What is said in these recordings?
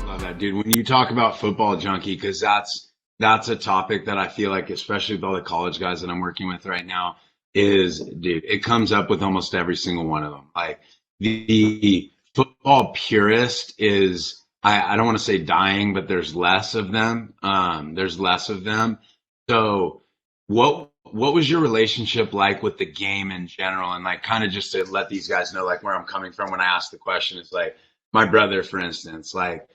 Love that, dude. When you talk about football junkie, because that's a topic that I feel like, especially with all the college guys that I'm working with right now, is, dude, it comes up with almost every single one of them. Like the football purist is, I don't want to say dying, but there's less of them. There's less of them. So what was your relationship like with the game in general? And like kind of just to let these guys know like where I'm coming from when I ask the question is like my brother, for instance, like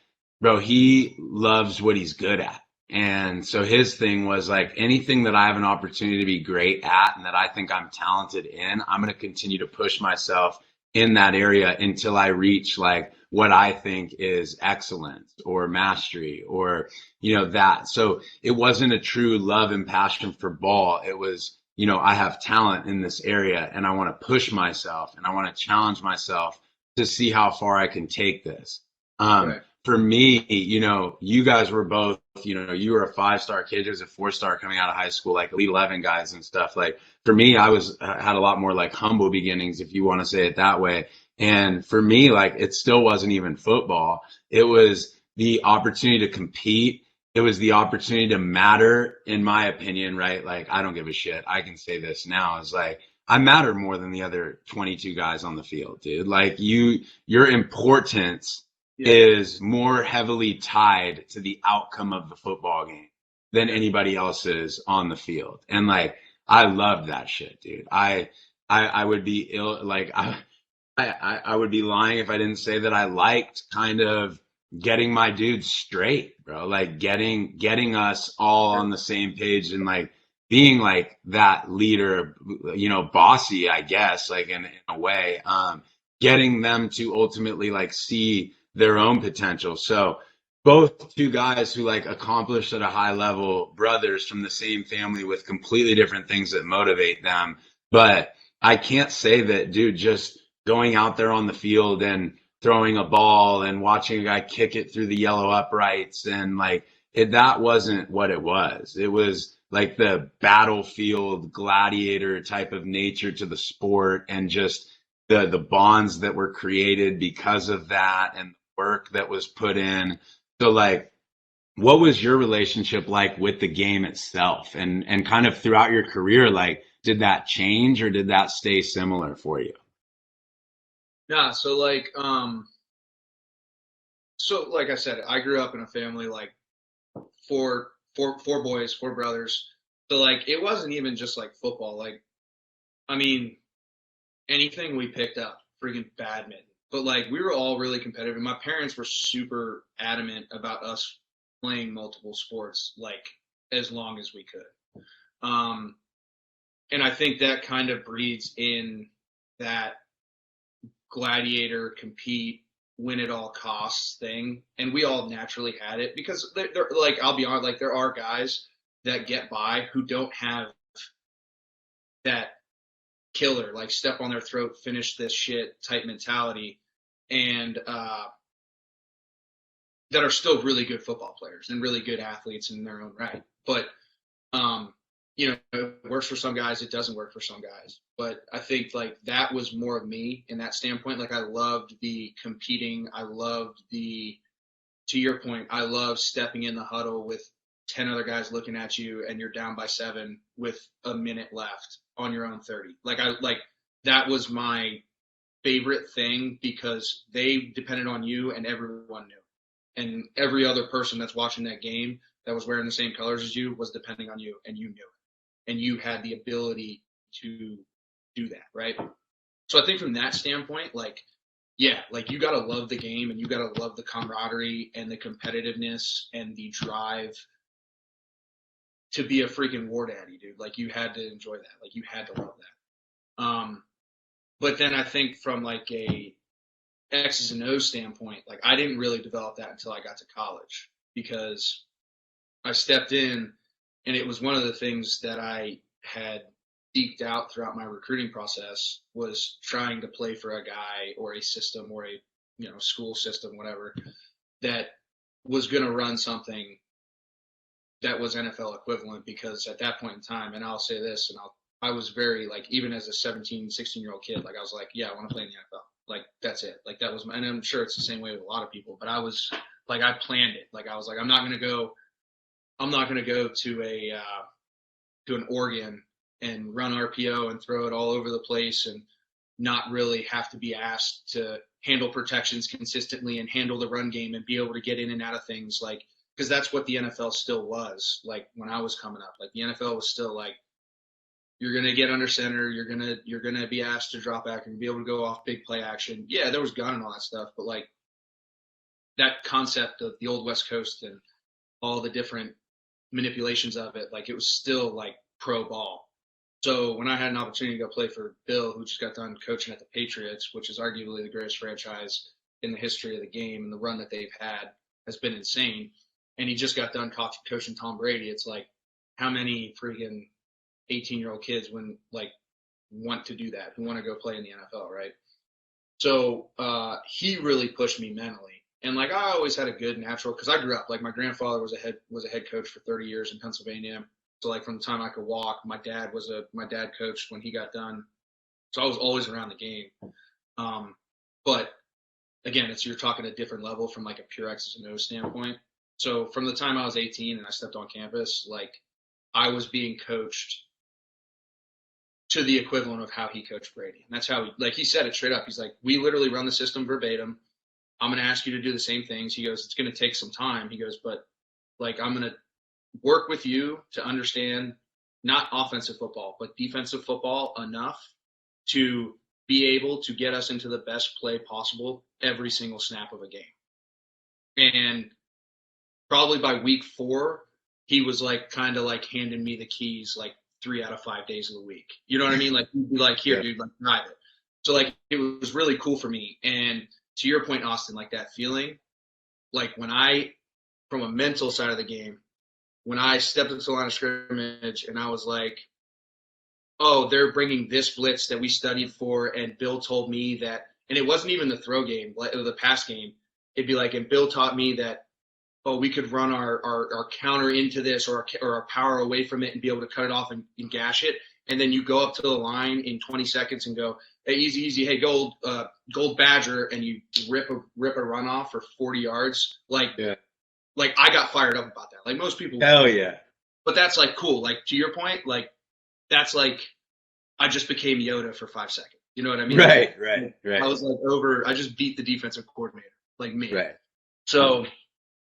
bro, he loves what he's good at. And so his thing was like anything that I have an opportunity to be great at and that I think I'm talented in, I'm going to continue to push myself in that area until I reach like what I think is excellence or mastery or, that. So it wasn't a true love and passion for ball. It was, I have talent in this area and I want to push myself and I want to challenge myself to see how far I can take this. Right. For me, you guys were both, you were a 5-star kid, you was a 4-star coming out of high school, like Elite 11 guys and stuff. Like for me, had a lot more like humble beginnings, if you want to say it that way. And for me, like it still wasn't even football. It was the opportunity to compete. It was the opportunity to matter, in my opinion, right? Like I don't give a shit. I can say this now. It's like I matter more than the other 22 guys on the field, dude. Like your importance Yeah. is more heavily tied to the outcome of the football game than anybody else's on the field. And like, I loved that shit, dude. I would be ill, like, I would be lying if I didn't say that I liked kind of getting my dudes straight, bro. Like getting us all on the same page and like being like that leader, bossy, I guess, like in a way, getting them to ultimately like see their own potential. So both two guys who like accomplished at a high level, brothers from the same family with completely different things that motivate them. But I can't say that, dude, just going out there on the field and throwing a ball and watching a guy kick it through the yellow uprights and like that wasn't what it was. It was like the battlefield gladiator type of nature to the sport and just the bonds that were created because of that and work that was put in. So like what was your relationship like with the game itself and kind of throughout your career, like did that change or did that stay similar for you? Yeah, so like I said, I grew up in a family like four boys, four brothers. So like it wasn't even just like football. Like I mean, anything we picked up, freaking badminton. But like we were all really competitive. And my parents were super adamant about us playing multiple sports like as long as we could. Um, and I think that kind of breeds in that gladiator compete win at all costs thing, and we all naturally had it because they're like I'll be honest, like there are guys that get by who don't have that killer like step on their throat, finish this shit type mentality, and that are still really good football players and really good athletes in their own right. But um, it works for some guys, it doesn't work for some guys. But I think like that was more of me in that standpoint. Like I loved the competing. I loved to your point, I love stepping in the huddle with 10 other guys looking at you and you're down by 7 with a minute left on your own 30. Like that was my favorite thing because they depended on you and everyone knew. And every other person that's watching that game that was wearing the same colors as you was depending on you and you knew it. And you had the ability to do that, right? So I think from that standpoint, like, yeah, like you got to love the game and you got to love the camaraderie and the competitiveness and the drive to be a freaking war daddy, dude. Like you had to enjoy that. Like you had to love that. But then I think from like a X's and O's standpoint, like I didn't really develop that until I got to college because I stepped in and it was one of the things that I had eked out throughout my recruiting process was trying to play for a guy or a system or a school system, whatever, that was going to run something that was NFL equivalent because at that point in time, and I'll say this and I'll I was very like, even as a 17, 16-year-old kid, like I was like, yeah, I want to play in the NFL. Like that's it. Like that was and I'm sure it's the same way with a lot of people, but I was like, I planned it. Like I was like, I'm not going to go to to an Oregon and run RPO and throw it all over the place and not really have to be asked to handle protections consistently and handle the run game and be able to get in and out of things. Like, because that's what the NFL still was like when I was coming up. Like the NFL was still like, you're going to get under center. You're going to be asked to drop back and be able to go off big play action. Yeah, there was gun and all that stuff, but like that concept of the old West Coast and all the different manipulations of it, like it was still like pro ball. So when I had an opportunity to go play for Bill, who just got done coaching at the Patriots, which is arguably the greatest franchise in the history of the game, and the run that they've had has been insane. And he just got done coaching Tom Brady. It's like, how many freaking 18-year-old kids want to do that, who want to go play in the NFL, right? So he really pushed me mentally. And like I always had a good natural, because I grew up like my grandfather was a head coach for 30 years in Pennsylvania. So like from the time I could walk, my dad coached when he got done. So I was always around the game. But again, you're talking a different level from like a pure X's and O's standpoint. So from the time I was 18 and I stepped on campus, like I was being coached to the equivalent of how he coached Brady. And that's how he said it straight up. He's like, we literally run the system verbatim. I'm going to ask you to do the same things. He goes, it's going to take some time. He goes, but like, I'm going to work with you to understand not offensive football, but defensive football enough to be able to get us into the best play possible every single snap of a game. And probably by week 4, he was like kind of like handing me the keys like 3 out of 5 days of the week. You know what I mean? Like he'd be like, here, dude, like drive it. So like it was really cool for me. And to your point, Austyn, like that feeling, like when from a mental side of the game, when I stepped into the line of scrimmage and I was like, oh, they're bringing this blitz that we studied for, and Bill told me that, and it wasn't even the throw game, the pass game. It'd be like, and Bill taught me that, oh, we could run our counter into this or our power away from it and be able to cut it off and gash it. And then you go up to the line in 20 seconds and go, hey, easy, hey, gold badger, and you rip a run off for 40 yards. Like I got fired up about that. Like most people. Hell yeah. But that's like cool. Like to your point, like that's like I just became Yoda for 5 seconds. You know what I mean? Right. I was like I just beat the defensive coordinator, like me. Right. So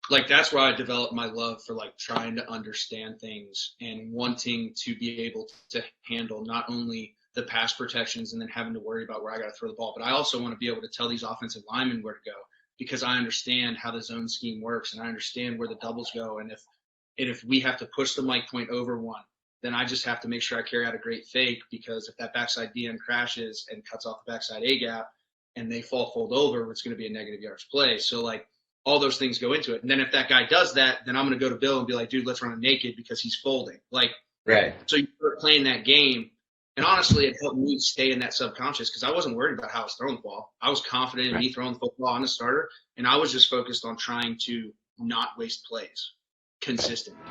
like that's where I developed my love for like trying to understand things and wanting to be able to handle not only the pass protections and then having to worry about where I got to throw the ball, but I also want to be able to tell these offensive linemen where to go, because I understand how the zone scheme works and I understand where the doubles go. And if we have to push the mic point over one, then I just have to make sure I carry out a great fake, because if that backside DN crashes and cuts off the backside A gap and they fold over, it's going to be a negative yards play. So like all those things go into it. And then if that guy does that, then I'm going to go to Bill and be like, dude, let's run it naked because he's folding. Like, right. So you start playing that game. And honestly, it helped me stay in that subconscious because I wasn't worried about how I was throwing the ball. I was confident in me throwing the football on the starter, and I was just focused on trying to not waste plays consistently.